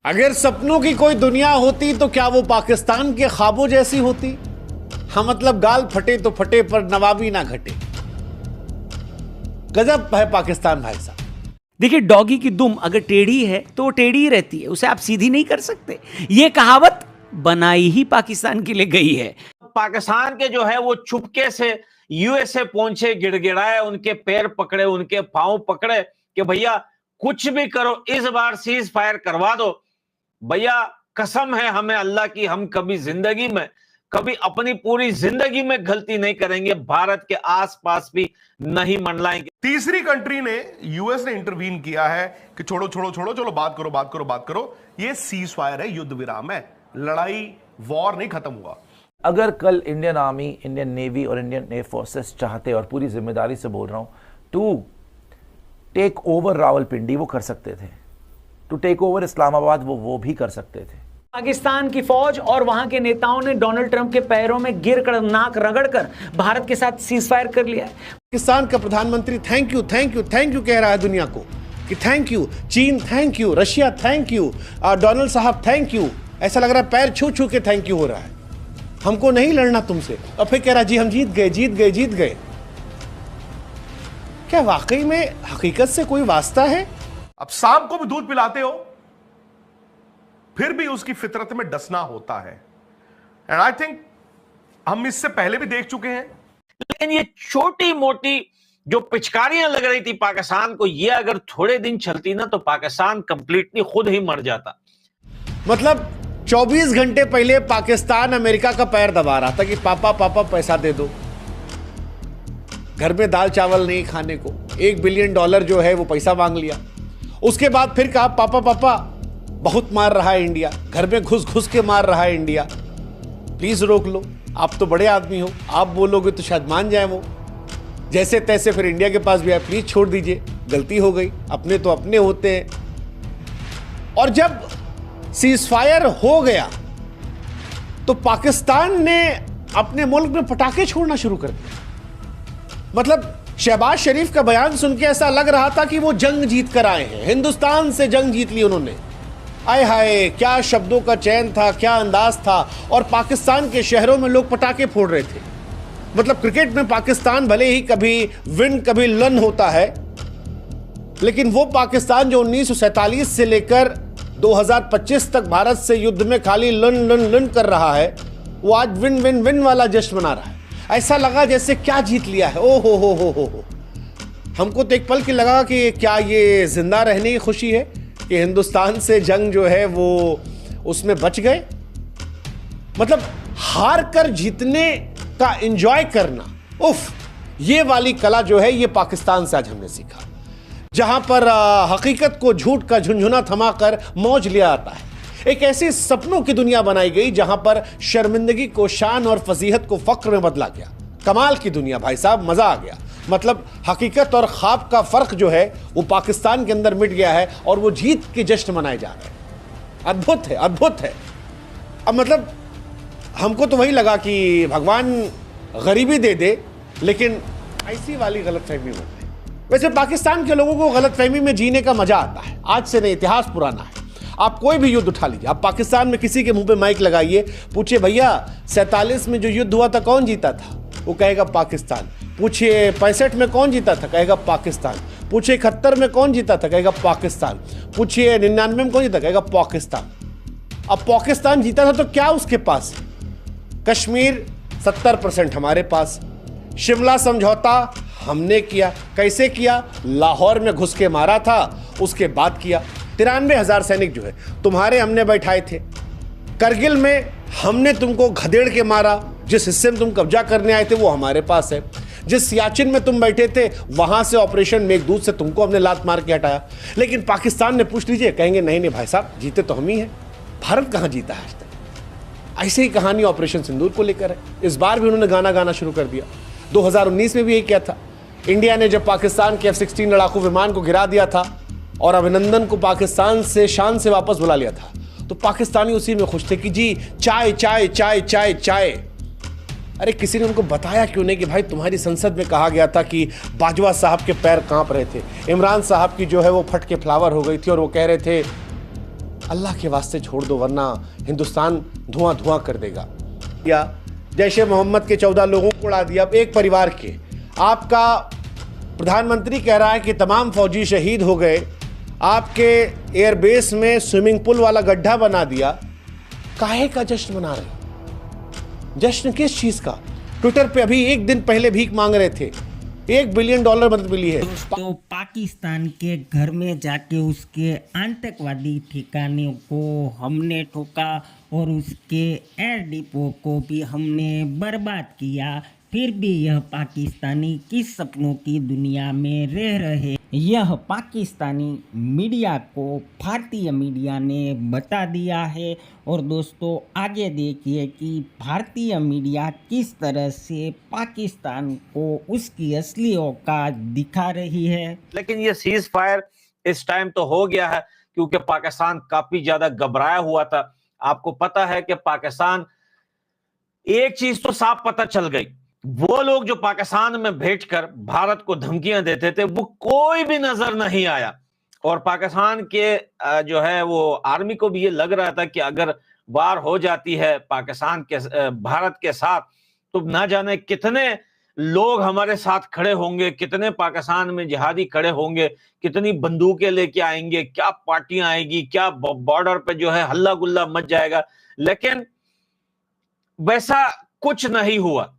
अगर सपनों की कोई दुनिया होती तो क्या वो पाकिस्तान के ख्वाबों जैसी होती? हाँ, मतलब गाल फटे तो फटे पर नवाबी ना घटे। गजब है पाकिस्तान भाई साहब। देखिए, डॉगी की दुम अगर टेढ़ी है तो वो टेढ़ी ही रहती है, उसे आप सीधी नहीं कर सकते। ये कहावत बनाई ही पाकिस्तान के लिए गई है। पाकिस्तान के जो है वो चुपके से यूएसए पहुंचे, गिड़गिड़ाए, उनके पैर पकड़े, उनके पांव पकड़े कि भैया कुछ भी करो, इस बार सीज फायर करवा दो भैया, कसम है हमें अल्लाह की, हम कभी जिंदगी में, कभी अपनी पूरी जिंदगी में गलती नहीं करेंगे, भारत के आसपास भी नहीं मंडलाएंगे। तीसरी कंट्री ने, यूएस ने इंटरवीन किया है कि छोड़ो छोड़ो छोड़ो, चलो बात करो। ये सीज फायर है, युद्ध विराम है, लड़ाई वॉर नहीं खत्म हुआ। अगर कल इंडियन आर्मी, इंडियन नेवी और इंडियन एयर फोर्सेस चाहते, और पूरी जिम्मेदारी से बोल रहा हूं, टू टेक ओवर रावलपिंडी, वो कर सकते थे। टू टेक ओवर इस्लामाबाद, वो भी कर सकते थे। पाकिस्तान की फौज और वहां के नेताओं ने डोनाल्ड ट्रंप के पैरों में गिर कर, नाक रगड़ कर भारत के साथ सीज फायर कर लिया है। पाकिस्तान का प्रधानमंत्री थैंक यू कह रहा है दुनिया को कि थैंक यू चीन, thank you Russia, thank you Donald साहब, थैंक यू। ऐसा लग रहा है पैर छू छू के थैंक यू हो रहा है, हमको नहीं लड़ना तुमसे। और फिर कह रहा जी हम जीत गए। क्या वाकई में हकीकत से कोई वास्ता है? अब सांप को भी दूध पिलाते हो, फिर भी उसकी फितरत में डसना होता है। एंड आई थिंक हम इससे पहले भी देख चुके हैं। लेकिन ये छोटी मोटी जो पिचकारियां लग रही थी पाकिस्तान को, ये अगर थोड़े दिन चलती ना तो पाकिस्तान कंप्लीटली खुद ही मर जाता। मतलब 24 घंटे पहले पाकिस्तान अमेरिका का पैर दबा रहा था कि पापा पैसा दे दो, घर में दाल चावल नहीं खाने को। $1 बिलियन जो है वो पैसा मांग लिया। उसके बाद फिर कहा पापा बहुत मार रहा है इंडिया, घर में घुस के मार रहा है इंडिया, प्लीज रोक लो, आप तो बड़े आदमी हो, आप बोलोगे तो शायद मान जाए वो। जैसे तैसे फिर इंडिया के पास भी आया, प्लीज छोड़ दीजिए, गलती हो गई, अपने तो अपने होते हैं। और जब सीज फायर हो गया तो पाकिस्तान ने अपने मुल्क में पटाखे छोड़ना शुरू कर दिया। मतलब शहबाज शरीफ का बयान सुन के ऐसा लग रहा था कि वो जंग जीत कर आए हैं, हिंदुस्तान से जंग जीत ली उन्होंने। आय हाय, क्या शब्दों का चयन था, क्या अंदाज था। और पाकिस्तान के शहरों में लोग पटाखे फोड़ रहे थे। मतलब क्रिकेट में पाकिस्तान भले ही कभी विन कभी लन होता है, लेकिन वो पाकिस्तान जो 1947 से लेकर 2025 तक भारत से युद्ध में खाली लन कर रहा है, वो आज विन वाला जश्न मना रहा है। ऐसा लगा जैसे क्या जीत लिया है। ओ हो। हमको तो एक पल की लगा कि क्या ये जिंदा रहने की खुशी है कि हिंदुस्तान से जंग जो है वो उसमें बच गए। मतलब हार कर जीतने का एंजॉय करना, उफ, ये वाली कला जो है ये पाकिस्तान से आज हमने सीखा, जहां पर हकीकत को झूठ का झुंझुना थमाकर मौज लिया आता है। एक ऐसी सपनों की दुनिया बनाई गई जहां पर शर्मिंदगी को शान और फजीहत को फक्र में बदला गया। कमाल की दुनिया भाई साहब, मजा आ गया। मतलब हकीकत और ख्वाब का फर्क जो है वो पाकिस्तान के अंदर मिट गया है और वो जीत के जश्न मनाए जा रहे हैं। अद्भुत है। अब मतलब हमको तो वही लगा कि भगवान गरीबी दे दे, लेकिन ऐसी वाली गलतफहमी मत दे। वैसे पाकिस्तान के लोगों को गलतफहमी में जीने का मजा आता है, आज से नहीं, इतिहास पुराना है। आप कोई भी युद्ध उठा लीजिए, आप पाकिस्तान में किसी के मुंह पे माइक लगाइए, पूछिए भैया 47 में जो युद्ध हुआ था कौन जीता था, वो कहेगा पाकिस्तान। पूछिए 65 में कौन जीता था, कहेगा पाकिस्तान। पूछिए 71 में कौन जीता था, कहेगा पाकिस्तान। पूछिए 99 में कौन जीता, कहेगा पाकिस्तान। अब पाकिस्तान जीता था तो क्या उसके पास? कश्मीर 70% हमारे पास। शिमला समझौता हमने किया। कैसे किया? लाहौर में घुस के मारा था, उसके बाद किया। 93,000 सैनिक जो है तुम्हारे हमने बैठाए थे। करगिल में हमने तुमको घदेड़ के मारा, जिस हिस्से में तुम कब्जा करने आए थे वो हमारे पास है। जिस सियाचिन में तुम बैठे थे वहां से ऑपरेशन मेघदूत से तुमको हमने लात मार के हटाया। लेकिन पाकिस्तान ने पूछ लीजिए, कहेंगे नहीं भाई साहब, जीते तो हम ही हैं, भारत कहां जीता है आज तक। ऐसे ही कहानी ऑपरेशन सिंदूर को लेकर है। इस बार भी उन्होंने गाना गाना शुरू कर दिया। 2019 में भी यही किया था। इंडिया ने जब पाकिस्तान के F-16 लड़ाकू विमान को गिरा दिया था और अभिनंदन को पाकिस्तान से शान से वापस बुला लिया था, तो पाकिस्तानी उसी में खुश थे कि जी चाय चाय चाय चाय चाय। अरे किसी ने उनको बताया क्यों नहीं कि भाई तुम्हारी संसद में कहा गया था कि बाजवा साहब के पैर कांप रहे थे, इमरान साहब की जो है वो फट के फ्लावर हो गई थी और वो कह रहे थे अल्लाह के वास्ते छोड़ दो, वरना हिंदुस्तान धुआं धुआं कर देगा। या जैश ए मोहम्मद के 14 लोगों को उड़ा दिया, अब एक परिवार के। आपका प्रधानमंत्री कह रहा है कि तमाम फौजी शहीद हो गए, आपके एयरबेस में स्विमिंग पूल वाला गड्ढा बना दिया। काहे का जश्न मना रहे? जश्न किस चीज का? ट्विटर पे अभी एक दिन पहले भीख मांग रहे थे, $1 बिलियन मदद मिली है। तो पाकिस्तान के घर में जाके उसके आतंकवादी ठिकाने को हमने ठोका और उसके एयर डिपो को भी हमने बर्बाद किया। फिर भी यह पाकिस्तानी किस सपनों की दुनिया में रह रहे। यह पाकिस्तानी मीडिया को भारतीय मीडिया ने बता दिया है। और दोस्तों आगे देखिए कि भारतीय मीडिया किस तरह से पाकिस्तान को उसकी असली औकात दिखा रही है। लेकिन ये सीज फायर इस टाइम तो हो गया है क्योंकि पाकिस्तान काफी ज्यादा घबराया हुआ था। आपको पता है कि पाकिस्तान, एक चीज तो साफ पता चल गई, वो लोग जो पाकिस्तान में बैठकर भारत को धमकियां देते थे वो कोई भी नजर नहीं आया। और पाकिस्तान के जो है वो आर्मी को भी ये लग रहा था कि अगर वार हो जाती है पाकिस्तान के भारत के साथ तो ना जाने कितने लोग हमारे साथ खड़े होंगे, कितने पाकिस्तान में जिहादी खड़े होंगे, कितनी बंदूकें लेके आएंगे, क्या पार्टियां आएगी, क्या बॉर्डर पे जो है हल्ला गुल्ला मच जाएगा। लेकिन वैसा कुछ नहीं हुआ,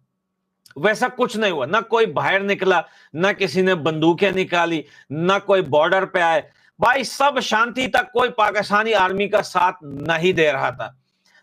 वैसा कुछ नहीं हुआ। ना कोई बाहर निकला, ना किसी ने बंदूकें निकाली, ना कोई बॉर्डर पे आए। भाई सब शांति तक कोई पाकिस्तानी आर्मी का साथ नहीं दे रहा था।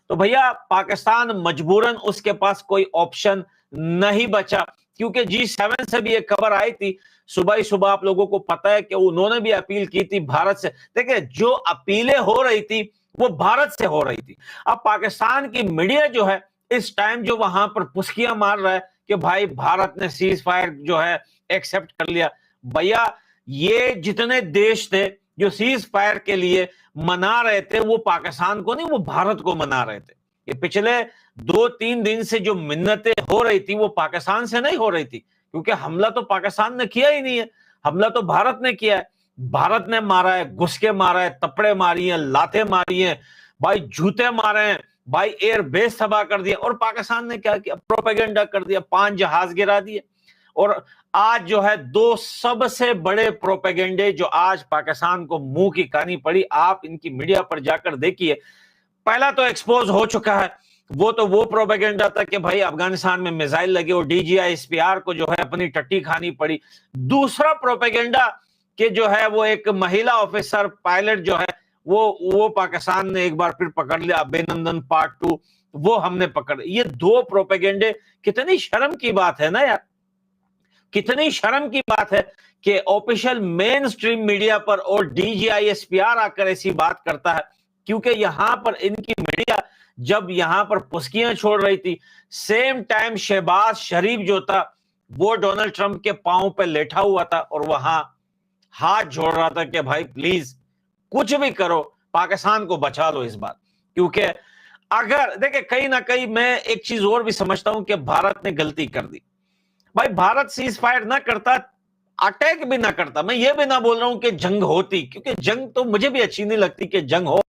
तो भैया पाकिस्तान मजबूरन, उसके पास कोई ऑप्शन नहीं बचा। क्योंकि G7 से भी एक खबर आई थी सुबह ही सुबह, आप लोगों को पता है कि उन्होंने भी अपील की थी भारत से। देखिए जो अपीलें हो रही थी वो भारत से हो रही थी। अब पाकिस्तान की मीडिया जो है इस टाइम जो वहां पर पुस्कियां मार रहा है कि भाई भारत ने सीज फायर जो है एक्सेप्ट कर लिया। भैया ये जितने देश थे जो सीज फायर के लिए मना रहे थे वो पाकिस्तान को नहीं, वो भारत को मना रहे थे। ये पिछले 2-3 दिन से जो मिन्नतें हो रही थी वो पाकिस्तान से नहीं हो रही थी, क्योंकि हमला तो पाकिस्तान ने किया ही नहीं है, हमला तो भारत ने किया है। भारत ने मारा है, घुसके मारा है, तपड़े मारी हैं, लाते मारी हैं, भाई जूते मारे हैं, भाई एयर बेस तबाह कर दिया। और पाकिस्तान ने क्या किया? प्रोपेगेंडा कर दिया, 5 जहाज गिरा दिए। और आज जो है 2 सबसे बड़े प्रोपेगेंडे जो आज पाकिस्तान को मुंह की खानी पड़ी, आप इनकी मीडिया पर जाकर देखिए। पहला तो एक्सपोज हो चुका है, वो प्रोपेगेंडा था कि भाई अफगानिस्तान में मिसाइल लगे और DGI-SPR को जो है अपनी टट्टी खानी पड़ी। दूसरा प्रोपेगेंडा कि जो है वो एक महिला ऑफिसर पायलट जो है वो पाकिस्तान ने एक बार फिर पकड़ लिया, अभिनंदन पार्ट 2 वो हमने पकड़। ये 2 प्रोपेगेंडे, कितनी शर्म की बात है ना यार, कितनी शर्म की बात है कि ऑफिशियल मेन स्ट्रीम मीडिया पर और DGI-SPR आकर ऐसी बात करता है। क्योंकि यहां पर इनकी मीडिया जब यहां पर पुस्कियां छोड़ रही थी, सेम टाइम शहबाज शरीफ जो था वो डोनाल्ड ट्रंप के पांव पे लेटा हुआ था और वहां हाथ जोड़ रहा था कि भाई प्लीज कुछ भी करो, पाकिस्तान को बचा लो इस बार। क्योंकि अगर देखिए कहीं ना कहीं मैं एक चीज और भी समझता हूं कि भारत ने गलती कर दी। भाई भारत सीज फायर ना करता, अटैक भी ना करता, मैं ये भी ना बोल रहा हूं कि जंग होती, क्योंकि जंग तो मुझे भी अच्छी नहीं लगती कि जंग हो।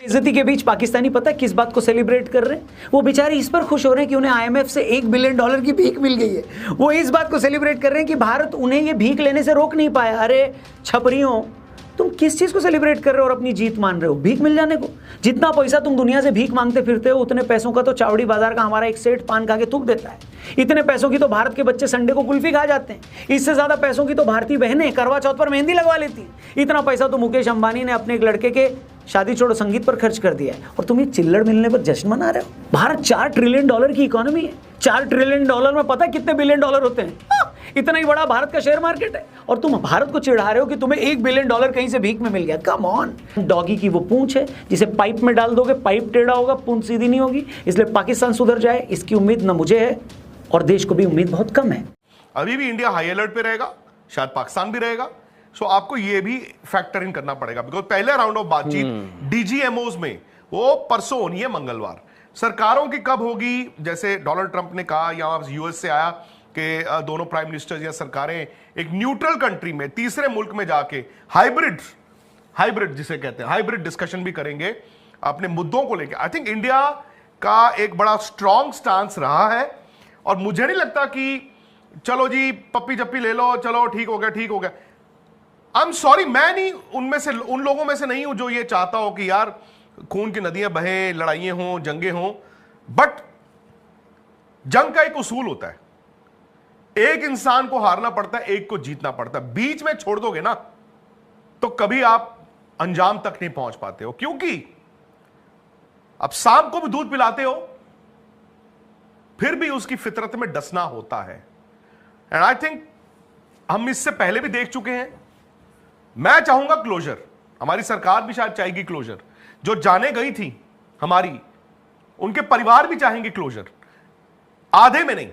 इज्जती के बीच पाकिस्तानी पता है किस बात को सेलिब्रेट कर रहे हैं? वो बेचारे इस पर खुश हो रहे हैं कि उन्हें IMF से $1 बिलियन की भीख मिल गई है। वो इस बात को सेलिब्रेट कर रहे हैं कि भारत उन्हें ये भीख लेने से रोक नहीं पाया। अरे छपरियों, तुम किस चीज को सेलिब्रेट कर रहे हो और अपनी जीत मान रहे हो? भीख मिल जाने को? जितना पैसा तुम दुनिया से भीख मांगते फिरते हो उतने पैसों का तो चावड़ी बाजार का हमारा एक सेठ पान खा के थूक देता है। इतने पैसों की तो भारत के बच्चे संडे को कुल्फी खा जाते हैं। इससे ज्यादा पैसों की तो भारतीय बहनें करवा चौथ पर मेहंदी लगवा लेती हैं। इतना पैसा तो मुकेश अंबानी ने अपने एक लड़के के शादी छोड़ो संगीत पर खर्च कर दिया है और तुम ये चिल्लड़ मिलने पर जश्न मना रहे हो। भारत $4 ट्रिलियन की इकोनॉमी है। $4 ट्रिलियन में पता है कितने बिलियन डॉलर होते हैं? इतना ही बड़ा भारत का शेयर मार्केट है और तुम भारत को चिढ़ा रहे हो कि तुम्हें $1 बिलियन कहीं से भीख में मिल गया। Come on. डॉगी की वो पूंछ है जिसे पाइप में डाल दोगे पाइप टेढ़ा होगा, पूंछ सीधी नहीं होगी। इसलिए पाकिस्तान सुधर जाए इसकी उम्मीद न मुझे है और देश को भी उम्मीद बहुत कम है। अभी भी इंडिया हाई अलर्ट पे रहेगा, शायद पाकिस्तान भी रहेगा। सो आपको ये भी फैक्टर इन करना पड़ेगा, बिकॉज पहले राउंड ऑफ बातचीत DGMOs में वो परसों होनी है, मंगलवार। सरकारों की कब होगी, जैसे डोनाल्ड ट्रंप ने कहा या US से आया कि दोनों प्राइम मिनिस्टर्स या सरकारें एक न्यूट्रल कंट्री में, तीसरे मुल्क में जाके हाइब्रिड जिसे कहते हैं, हाइब्रिड डिस्कशन भी करेंगे अपने मुद्दों को लेकर। आई थिंक इंडिया का एक बड़ा स्ट्रांग स्टांस रहा है, और मुझे नहीं लगता कि चलो जी पप्पी चप्पी ले लो, चलो ठीक हो गया ठीक हो गया। आई एम सॉरी, मैं नहीं उनमें से, उन लोगों में से नहीं हूं जो ये चाहता हो कि यार खून की नदियां बहे, लड़ाइयां हों, जंगें हों। बट जंग का एक उसूल होता है, एक इंसान को हारना पड़ता है, एक को जीतना पड़ता है। बीच में छोड़ दोगे ना तो कभी आप अंजाम तक नहीं पहुंच पाते हो, क्योंकि अब सांप को भी दूध पिलाते हो फिर भी उसकी फितरत में डसना होता है। एंड आई थिंक हम इससे पहले भी देख चुके हैं। मैं चाहूंगा क्लोजर, हमारी सरकार भी शायद चाहेगी क्लोजर, जो जाने गई थी हमारी, उनके परिवार भी चाहेंगे क्लोजर, आधे में नहीं।